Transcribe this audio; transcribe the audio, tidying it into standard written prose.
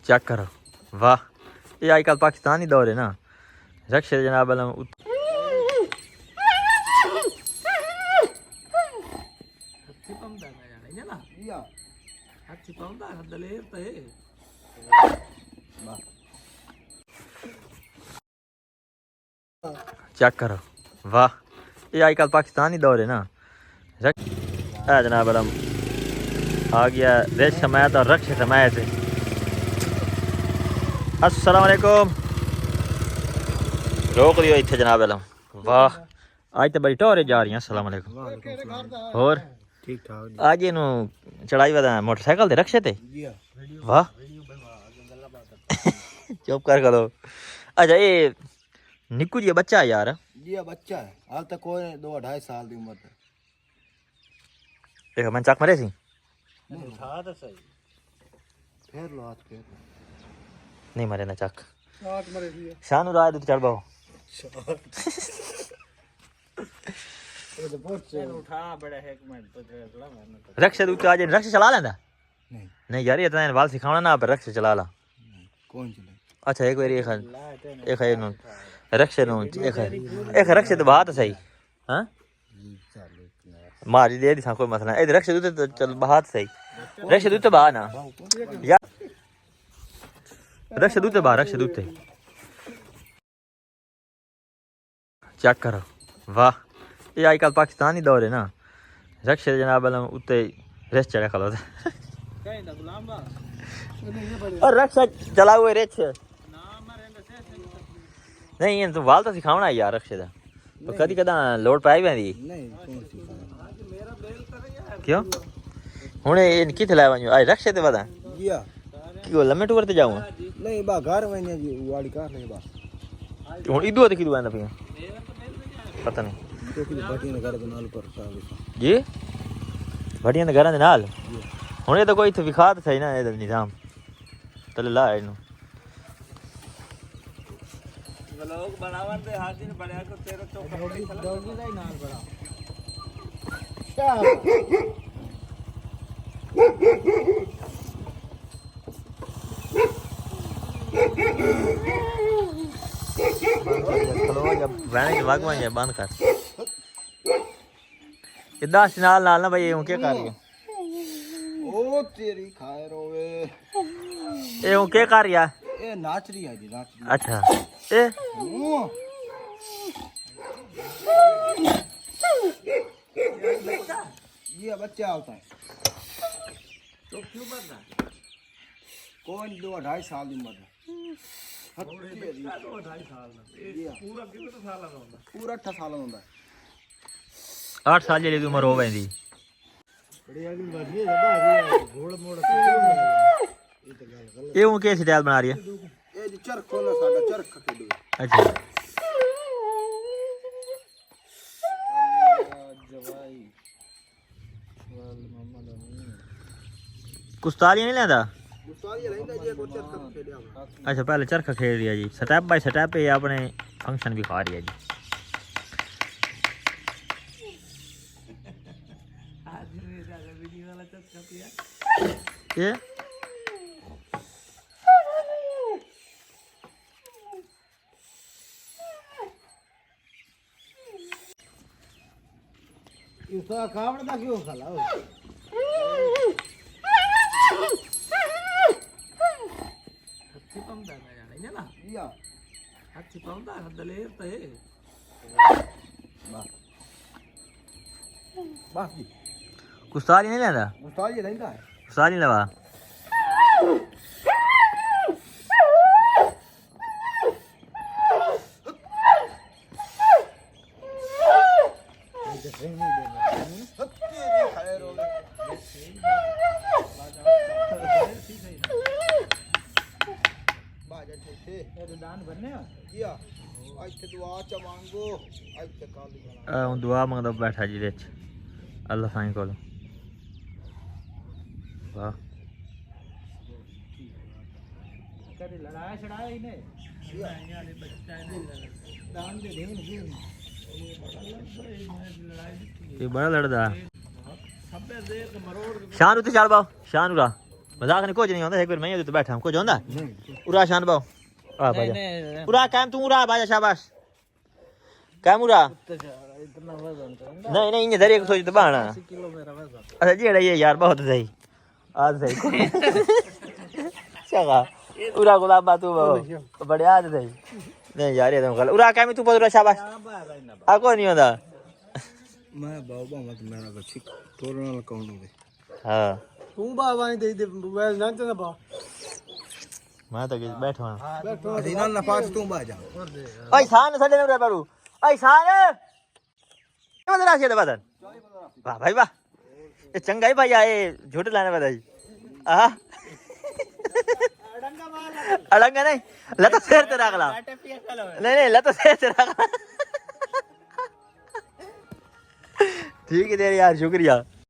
Check करो वाह ये आजकल पाकिस्तानी दौर है ना रक्षे जनाब चेक करो वाह ये आजकल पाकिस्तानी दौर है ना जनाब आ गया रेश समायत और रक्ष समायत। अस्सलाम वालेकुम रोक दियो इतने जनाब अलम वाह आज तो बड़ी टोरे जा रही हैं। अस्सलाम वालेकुम और ठीक ठाक आज इन चढ़ाई वादा मोटरसाइकिल दे रक्षे थे वाह चुप कर करो। अच्छा ये निक्कू जी बच्चा है यार जी बच्चा है हाल तक कोई 2-2.5 साल की उम्र है। देखो मैं चक मरे सी उठा तो सही फेर लो हाथ फेर नहीं मरे ना चक हाथ मरे सी शानू राय तो चढ़ बाओ उठा बड़ा है एक मिनट तो रक्ष तू आज रक्ष चला लेंदा नहीं नहीं यार ये तो वाल सिखावना ना पर रक्ष चला ला कौन चले अच्छा एक बार एक है नो रक्ष नो एक रक्ष तो बात सही हां मारी दे दी सा कोई मसला ए रक्ष तू तो चल बात सही रक्ष तू तो बा ना यार रक्ष तू तो बा रक्ष तू चेक करो वाह ये आजकल पाकिस्तानी दौर है ना रक्ष जनाब उत्ते रेस चढ़ा खलो और रक्ष चला हुए रेस नहीं ये तो वाल तो सिखावना यार रक्ष दा तो कदी कदा लोड पाई वेंदी नहीं क्यों हुने इन किथे लाया वणो आज रक्ष ते वदा जिया क्यों लम्बे टूर ते जाऊं नहीं बा घर वने जी वाड़ी कार नहीं बा हुन इदो ते किदो आंदा पिया पता नहीं तो कि बाटी ने घर दे नाल पर साहब जी बढ़िया ने घरां दे नाल हुने तो कोई इथे विखा तो सही ना ए निजाम तले ला इनु लोग बनावन दे हाजिर बढ़िया को तेरे तो डोगी दा नाल बड़ा क्या चलो जब वैन लगवा ये बंद कर इदा नाल नाल ना भाई यूं क्या कर रही ओ तेरी खैर होवे ए यूं क्या कर रही है ए नाच रही है जी नाच रही अच्छा ए ये बच्चा होता है तो क्यों मर रहा है कौन 2-2.5 साल की उम्र है पूरा 8 साल होता है 8 साल जी उम्र हो वेंदी ये ऊं के स्टाइल बना रही है ये जी चरखो ना साडा चरख के दो अच्छा जवाई कुश्ताली नहीं लेंदा गुस्तारी रहंदा जी को चरख खेलिया अच्छा पहले चरखा खेल रही है जी स्टेप बाय स्टेप ये अपने फंक्शन भी खा रही है जी ये इसका कावड़ दा क्यों खला हत्ती पंदा ना जाने ना या हत्ती पंदा हदले ते बा बस जी कुश्ताली नहीं लेंदा गुस्तारी रहंदा है कुश्ताली लवा दुआ मंगदा बैठा जी विच अल्लाह साईं कोल वाह कदे लड़ाया छड़ाया ही ने दान दे देन ये बड़ा लड़दा सब शान उत्ते चल बाओ शान उरा मजाक नहीं कुछ नहीं होंदा एक बार मैं तो बैठा हूं कुछ होंदा उरा शान बाओ आ बाजा उरा काम तू उरा बाजा शाबाश काम उरा नहीं नहीं ये दरिया को सोच दबाना अच्छा जेड़ा ये यार बहुत सही आज सही चगा उरा गुलाबा तू बड़े आज सही नहीं यार ये तो गलत उरा काम तू उरा शाबाश आ कोई नहीं होंदा मैं बाबा मत मेरा को ठीक तोड़ना कौन होवे हां तू बाबा नहीं दे मोबाइल ना चला बा मैं तो बैठो हां अदीना ना पास तू बाजा ओए शान सडे रे बाबू ओए शान ये बदला से बदन वाह भाई वाह ये चंगा ही भाई आए झूठ लाने बदाई आ अड़ंगा नहीं लता शेर तेरा अगला नहीं नहीं लता शेर तेरा ठीक है तेरे यार शुक्रिया